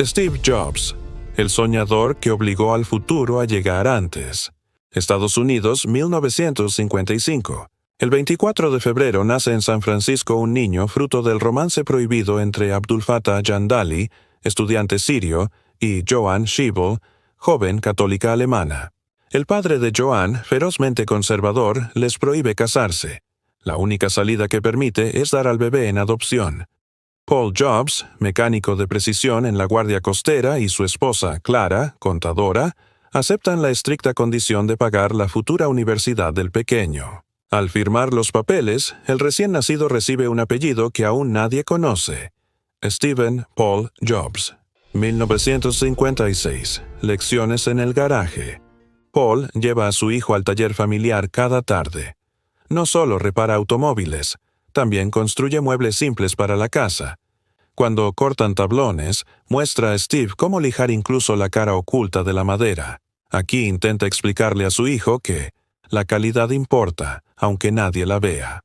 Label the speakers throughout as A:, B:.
A: Steve Jobs, el soñador que obligó al futuro a llegar antes. Estados Unidos, 1955. El 24 de febrero nace en San Francisco un niño fruto del romance prohibido entre Abdul Fattah Jandali, estudiante sirio, y Joan Schiebel, joven católica alemana. El padre de Joan, ferozmente conservador, les prohíbe casarse. La única salida que permite es dar al bebé en adopción. Paul Jobs, mecánico de precisión en la Guardia Costera, y su esposa, Clara, contadora, aceptan la estricta condición de pagar la futura universidad del pequeño. Al firmar los papeles, el recién nacido recibe un apellido que aún nadie conoce: Stephen Paul Jobs. 1956. Lecciones en el garaje. Paul lleva a su hijo al taller familiar cada tarde. No solo repara automóviles, también construye muebles simples para la casa. Cuando cortan tablones, muestra a Steve cómo lijar incluso la cara oculta de la madera. Aquí intenta explicarle a su hijo que la calidad importa, aunque nadie la vea.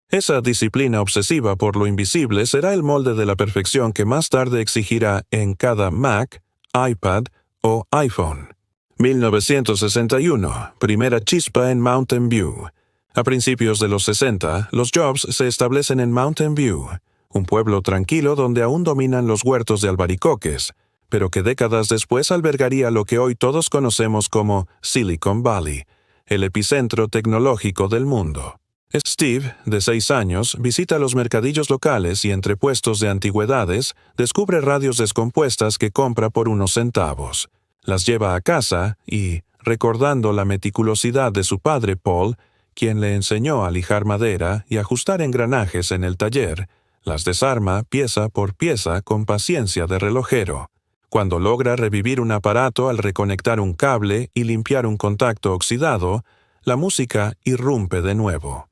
A: Esa disciplina obsesiva por lo invisible será el molde de la perfección que más tarde exigirá en cada Mac, iPad o iPhone. 1961. Primera chispa en Mountain View. A principios de los 60, los Jobs se establecen en Mountain View, un pueblo tranquilo donde aún dominan los huertos de albaricoques, pero que décadas después albergaría lo que hoy todos conocemos como Silicon Valley, el epicentro tecnológico del mundo. Steve, de 6 años, visita los mercadillos locales y entre puestos de antigüedades descubre radios descompuestas que compra por unos centavos. Las lleva a casa y, recordando la meticulosidad de su padre Paul, quien le enseñó a lijar madera y ajustar engranajes en el taller, las desarma pieza por pieza con paciencia de relojero. Cuando logra revivir un aparato al reconectar un cable y limpiar un contacto oxidado, la música irrumpe de nuevo.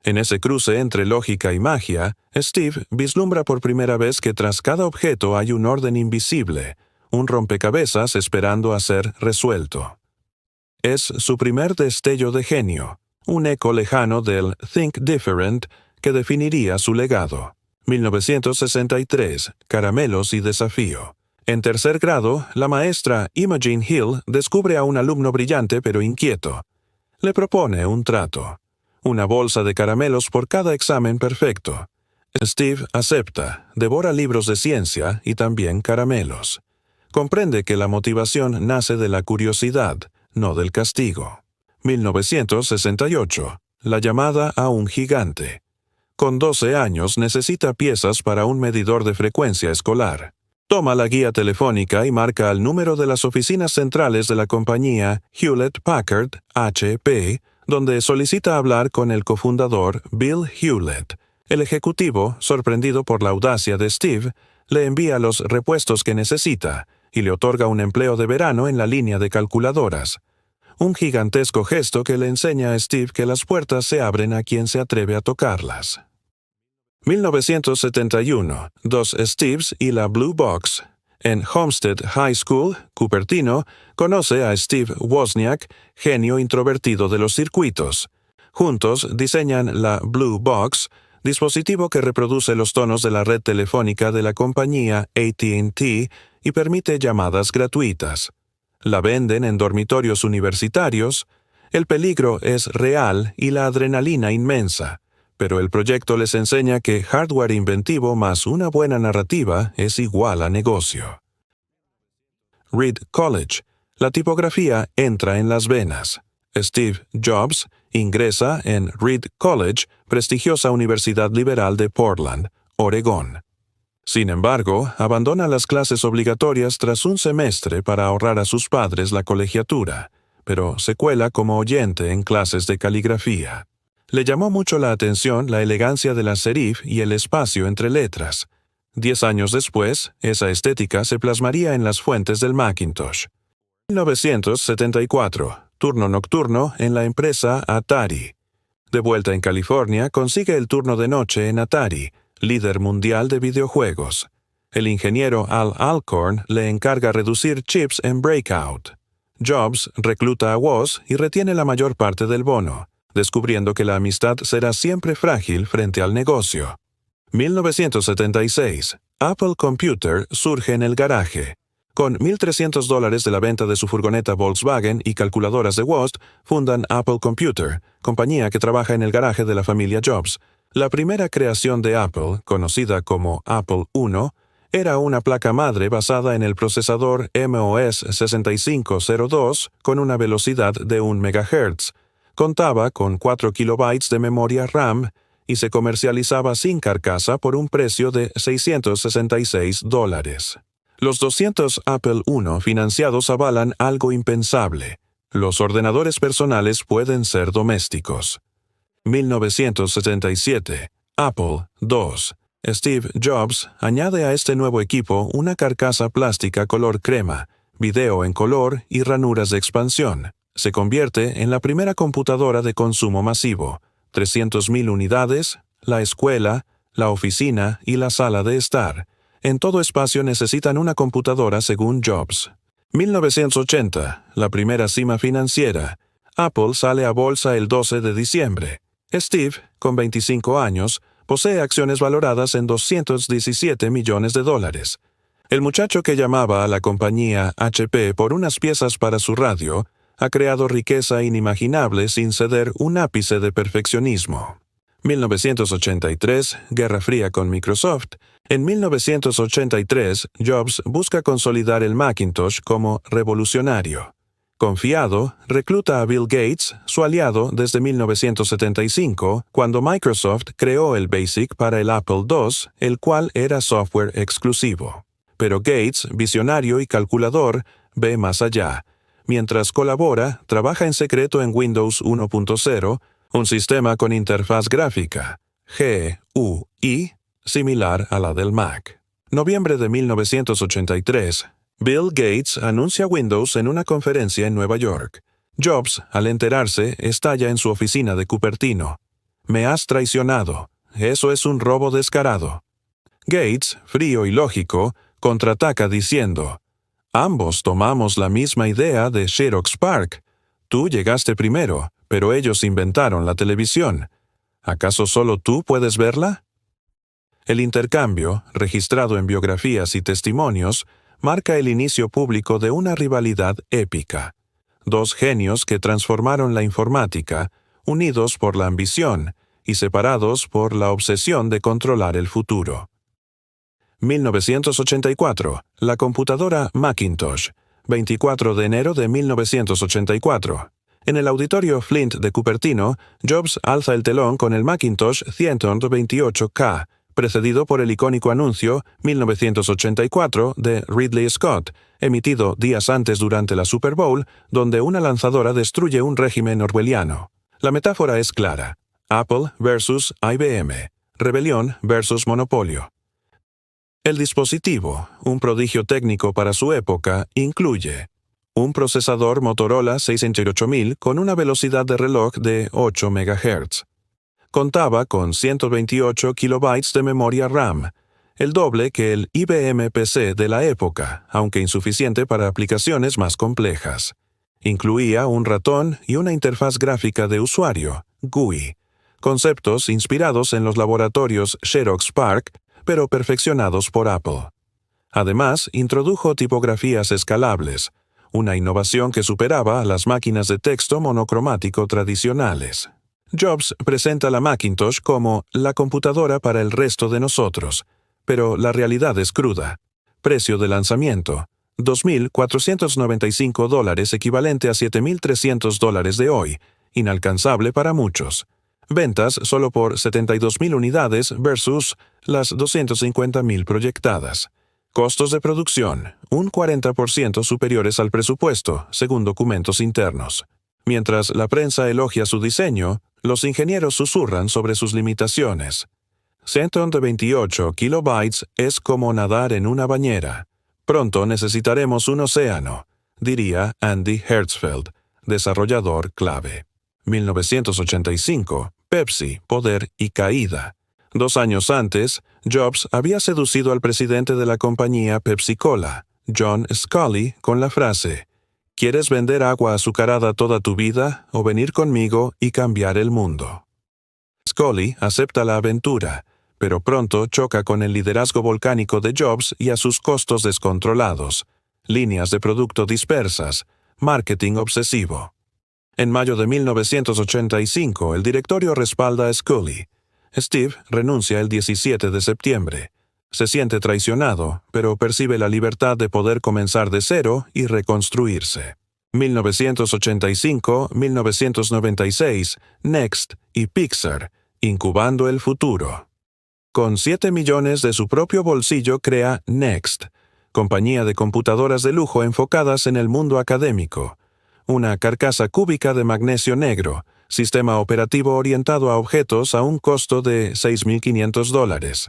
A: En ese cruce entre lógica y magia, Steve vislumbra por primera vez que tras cada objeto hay un orden invisible, un rompecabezas esperando a ser resuelto. Es su primer destello de genio, un eco lejano del Think Different que definiría su legado. 1963. Caramelos y desafío. En tercer grado, la maestra Imogen Hill descubre a un alumno brillante pero inquieto. Le propone un trato: una bolsa de caramelos por cada examen perfecto. Steve acepta, devora libros de ciencia y también caramelos. Comprende que la motivación nace de la curiosidad, no del castigo. 1968. La llamada a un gigante. Con 12 años necesita piezas para un medidor de frecuencia escolar. Toma la guía telefónica y marca el número de las oficinas centrales de la compañía Hewlett-Packard, HP, donde solicita hablar con el cofundador Bill Hewlett. El ejecutivo, sorprendido por la audacia de Steve, le envía los repuestos que necesita y le otorga un empleo de verano en la línea de calculadoras. Un gigantesco gesto que le enseña a Steve que las puertas se abren a quien se atreve a tocarlas. 1971. Dos Steves y la Blue Box. En Homestead High School, Cupertino, conoce a Steve Wozniak, genio introvertido de los circuitos. Juntos diseñan la Blue Box, dispositivo que reproduce los tonos de la red telefónica de la compañía AT&T y permite llamadas gratuitas. La venden en dormitorios universitarios. El peligro es real y la adrenalina inmensa, pero el proyecto les enseña que hardware inventivo más una buena narrativa es igual a negocio. Reed College. La tipografía entra en las venas. Steve Jobs ingresa en Reed College, prestigiosa universidad liberal de Portland, Oregón. Sin embargo, abandona las clases obligatorias tras un semestre para ahorrar a sus padres la colegiatura, pero se cuela como oyente en clases de caligrafía. Le llamó mucho la atención la elegancia de la serif y el espacio entre letras. 10 años después, esa estética se plasmaría en las fuentes del Macintosh. 1974. Turno nocturno en la empresa Atari. De vuelta en California, consigue el turno de noche en Atari, líder mundial de videojuegos. El ingeniero Al Alcorn le encarga reducir chips en Breakout. Jobs recluta a Woz y retiene la mayor parte del bono, descubriendo que la amistad será siempre frágil frente al negocio. 1976. Apple Computer surge en el garaje. Con $1,300 de la venta de su furgoneta Volkswagen y calculadoras de Wost, fundan Apple Computer, compañía que trabaja en el garaje de la familia Jobs. La primera creación de Apple, conocida como Apple I, era una placa madre basada en el procesador MOS 6502 con una velocidad de 1 MHz. Contaba con 4 kilobytes de memoria RAM y se comercializaba sin carcasa por un precio de $666. Los 200 Apple I financiados avalan algo impensable. Los ordenadores personales pueden ser domésticos. 1977. Apple II. Steve Jobs añade a este nuevo equipo una carcasa plástica color crema, video en color y ranuras de expansión. Se convierte en la primera computadora de consumo masivo. 300,000 unidades, la escuela, la oficina y la sala de estar. En todo espacio necesitan una computadora según Jobs. 1980. La primera cima financiera. Apple sale a bolsa el 12 de diciembre. Steve, con 25 años, posee acciones valoradas en $217 millones. El muchacho que llamaba a la compañía HP por unas piezas para su radio ha creado riqueza inimaginable sin ceder un ápice de perfeccionismo. 1983, Guerra Fría con Microsoft. En 1983, Jobs busca consolidar el Macintosh como revolucionario. Confiado, recluta a Bill Gates, su aliado desde 1975, cuando Microsoft creó el BASIC para el Apple II, el cual era software exclusivo. Pero Gates, visionario y calculador, ve más allá. Mientras colabora, trabaja en secreto en Windows 1.0, un sistema con interfaz gráfica, GUI, similar a la del Mac. Noviembre de 1983. Bill Gates anuncia Windows en una conferencia en Nueva York. Jobs, al enterarse, estalla en su oficina de Cupertino. «Me has traicionado. Eso es un robo descarado». Gates, frío y lógico, contraataca diciendo: «Ambos tomamos la misma idea de Xerox PARC. Tú llegaste primero, pero ellos inventaron la televisión. ¿Acaso solo tú puedes verla?». El intercambio, registrado en biografías y testimonios, marca el inicio público de una rivalidad épica. Dos genios que transformaron la informática, unidos por la ambición y separados por la obsesión de controlar el futuro. 1984. La computadora Macintosh. 24 de enero de 1984. En el auditorio Flint de Cupertino, Jobs alza el telón con el Macintosh 128K, precedido por el icónico anuncio 1984 de Ridley Scott, emitido días antes durante la Super Bowl, donde una lanzadora destruye un régimen orwelliano. La metáfora es clara: Apple versus IBM, rebelión versus monopolio. El dispositivo, un prodigio técnico para su época, incluye un procesador Motorola 68000 con una velocidad de reloj de 8 MHz. Contaba con 128 kilobytes de memoria RAM, el doble que el IBM PC de la época, aunque insuficiente para aplicaciones más complejas. Incluía un ratón y una interfaz gráfica de usuario, GUI, conceptos inspirados en los laboratorios Xerox PARC, pero perfeccionados por Apple. Además, introdujo tipografías escalables, una innovación que superaba a las máquinas de texto monocromático tradicionales. Jobs presenta la Macintosh como la computadora para el resto de nosotros, pero la realidad es cruda. Precio de lanzamiento: $2,495, equivalente a $7,300 de hoy, inalcanzable para muchos. Ventas solo por 72,000 unidades versus las 250,000 proyectadas. Costos de producción, un 40% superiores al presupuesto, según documentos internos. Mientras la prensa elogia su diseño, los ingenieros susurran sobre sus limitaciones. 128 kilobytes es como nadar en una bañera. Pronto necesitaremos un océano, diría Andy Hertzfeld, desarrollador clave. 1985. Pepsi, poder y caída. 2 años antes, Jobs había seducido al presidente de la compañía Pepsi-Cola, John Sculley, con la frase: ¿quieres vender agua azucarada toda tu vida o venir conmigo y cambiar el mundo? Sculley acepta la aventura, pero pronto choca con el liderazgo volcánico de Jobs y a sus costos descontrolados, líneas de producto dispersas, marketing obsesivo. En mayo de 1985, el directorio respalda a Scully. Steve renuncia el 17 de septiembre. Se siente traicionado, pero percibe la libertad de poder comenzar de cero y reconstruirse. 1985, 1996, Next y Pixar, incubando el futuro. Con 7 millones de su propio bolsillo crea Next, compañía de computadoras de lujo enfocadas en el mundo académico. Una carcasa cúbica de magnesio negro, sistema operativo orientado a objetos a un costo de $6,500.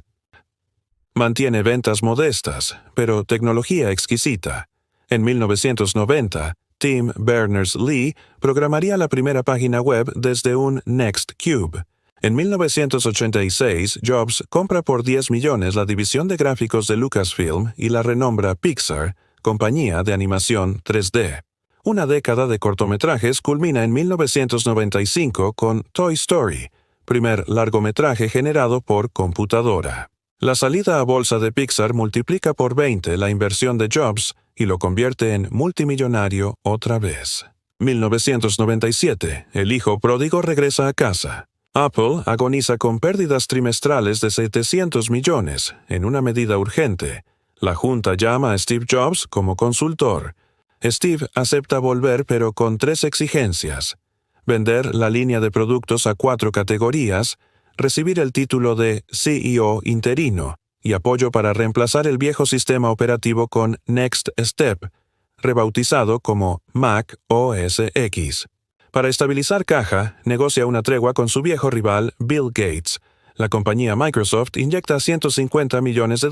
A: Mantiene ventas modestas, pero tecnología exquisita. En 1990, Tim Berners-Lee programaría la primera página web desde un Next Cube. En 1986, Jobs compra por 10 millones la división de gráficos de Lucasfilm y la renombra Pixar, compañía de animación 3D. Una década de cortometrajes culmina en 1995 con Toy Story, primer largometraje generado por computadora. La salida a bolsa de Pixar multiplica por 20 la inversión de Jobs y lo convierte en multimillonario otra vez. 1997, el hijo pródigo regresa a casa. Apple agoniza con pérdidas trimestrales de 700 millones, en una medida urgente. La junta llama a Steve Jobs como consultor. Steve acepta volver pero con 3 exigencias: vender la línea de productos a 4 categorías, recibir el título de CEO interino y apoyo para reemplazar el viejo sistema operativo con Next Step, rebautizado como Mac OS X. Para estabilizar caja, negocia una tregua con su viejo rival Bill Gates. La compañía Microsoft inyecta $150 millones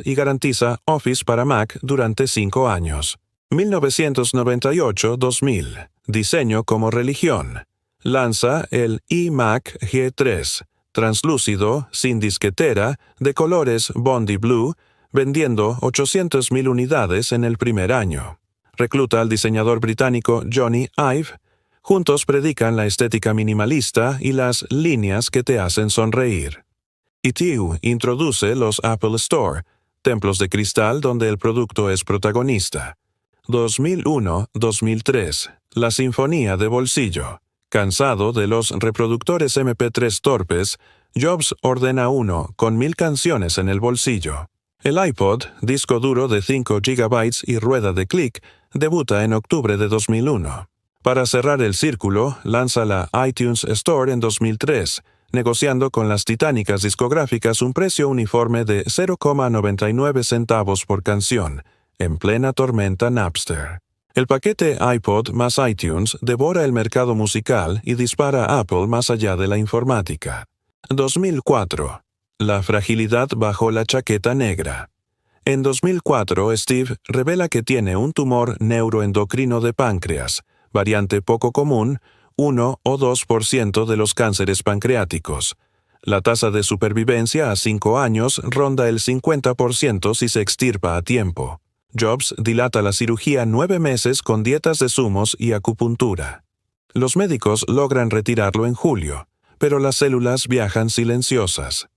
A: y garantiza Office para Mac durante 5 años. 1998-2000. Diseño como religión. Lanza el iMac G3, translúcido, sin disquetera, de colores Bondi Blue, vendiendo 800,000 unidades en el primer año. Recluta al diseñador británico Johnny Ive. Juntos predican la estética minimalista y las líneas que te hacen sonreír. ITU introduce los Apple Store, templos de cristal donde el producto es protagonista. 2001-2003. La sinfonía de bolsillo. Cansado de los reproductores MP3 torpes, Jobs ordena uno con 1000 canciones en el bolsillo. El iPod, disco duro de 5 GB y rueda de clic, debuta en octubre de 2001. Para cerrar el círculo, lanza la iTunes Store en 2003, negociando con las titánicas discográficas un precio uniforme de 0,99 centavos por canción, en plena tormenta Napster. El paquete iPod más iTunes devora el mercado musical y dispara a Apple más allá de la informática. 2004. La fragilidad bajo la chaqueta negra. En 2004, Steve revela que tiene un tumor neuroendocrino de páncreas, variante poco común, 1 o 2% de los cánceres pancreáticos. La tasa de supervivencia a 5 años ronda el 50% si se extirpa a tiempo. Jobs dilata la cirugía 9 meses con dietas de zumos y acupuntura. Los médicos logran retirarlo en julio, pero las células viajan silenciosas.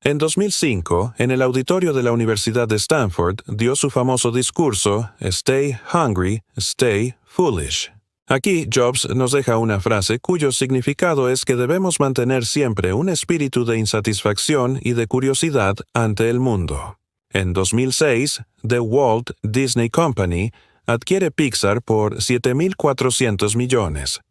A: En 2005, en el auditorio de la Universidad de Stanford, dio su famoso discurso Stay Hungry, Stay Foolish. Aquí, Jobs nos deja una frase cuyo significado es que debemos mantener siempre un espíritu de insatisfacción y de curiosidad ante el mundo. En 2006, The Walt Disney Company adquiere Pixar por $7,400 millones.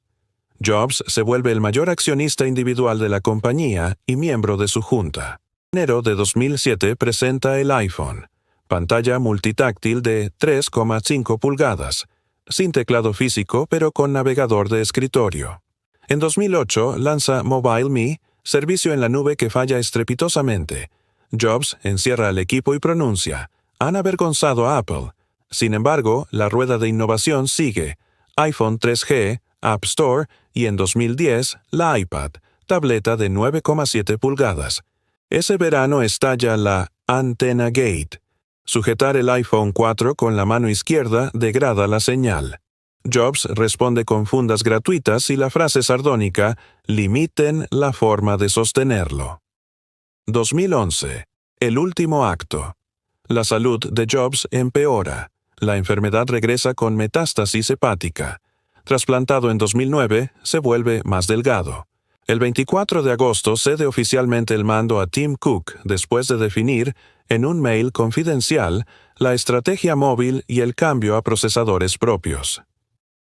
A: Jobs se vuelve el mayor accionista individual de la compañía y miembro de su junta. En enero de 2007 presenta el iPhone, pantalla multitáctil de 3,5 pulgadas, sin teclado físico pero con navegador de escritorio. En 2008 lanza MobileMe, servicio en la nube que falla estrepitosamente. Jobs encierra al equipo y pronuncia: han avergonzado a Apple. Sin embargo, la rueda de innovación sigue: iPhone 3G, App Store y en 2010 la iPad, tableta de 9,7 pulgadas. Ese verano estalla la Antenna Gate. Sujetar el iPhone 4 con la mano izquierda degrada la señal. Jobs responde con fundas gratuitas y la frase sardónica: limiten la forma de sostenerlo. 2011. El último acto. La salud de Jobs empeora. La enfermedad regresa con metástasis hepática. Trasplantado en 2009, se vuelve más delgado. El 24 de agosto cede oficialmente el mando a Tim Cook después de definir, en un mail confidencial, la estrategia móvil y el cambio a procesadores propios.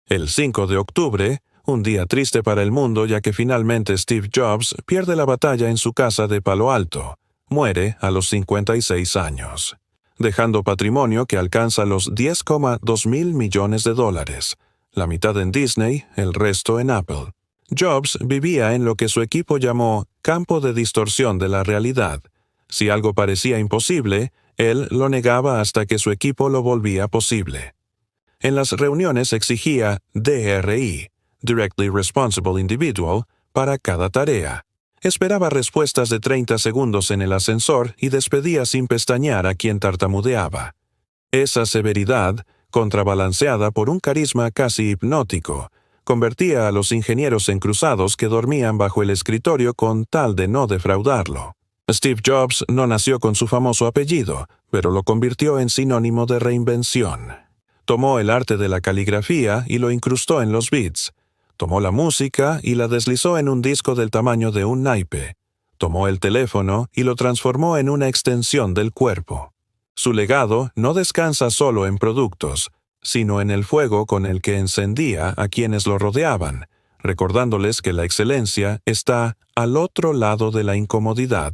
A: El 5 de octubre, un día triste para el mundo ya que finalmente Steve Jobs pierde la batalla en su casa de Palo Alto. Muere a los 56 años, dejando patrimonio que alcanza los $10,2 mil millones, la mitad en Disney, el resto en Apple. Jobs vivía en lo que su equipo llamó campo de distorsión de la realidad. Si algo parecía imposible, él lo negaba hasta que su equipo lo volvía posible. En las reuniones exigía DRI, Directly Responsible Individual, para cada tarea. Esperaba respuestas de 30 segundos en el ascensor y despedía sin pestañear a quien tartamudeaba. Esa severidad, contrabalanceada por un carisma casi hipnótico, convertía a los ingenieros en cruzados que dormían bajo el escritorio con tal de no defraudarlo. Steve Jobs no nació con su famoso apellido, pero lo convirtió en sinónimo de reinvención. Tomó el arte de la caligrafía y lo incrustó en los beats. Tomó la música y la deslizó en un disco del tamaño de un naipe. Tomó el teléfono y lo transformó en una extensión del cuerpo. Su legado no descansa solo en productos, sino en el fuego con el que encendía a quienes lo rodeaban, recordándoles que la excelencia está al otro lado de la incomodidad.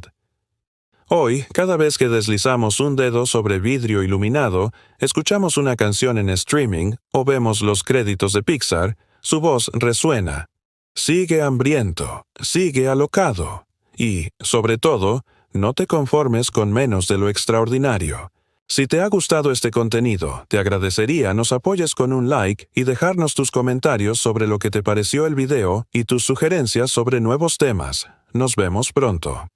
A: Hoy, cada vez que deslizamos un dedo sobre vidrio iluminado, escuchamos una canción en streaming o vemos los créditos de Pixar, su voz resuena. Sigue hambriento, sigue alocado. Y, sobre todo, no te conformes con menos de lo extraordinario. Si te ha gustado este contenido, te agradecería nos apoyes con un like y dejarnos tus comentarios sobre lo que te pareció el video y tus sugerencias sobre nuevos temas. Nos vemos pronto.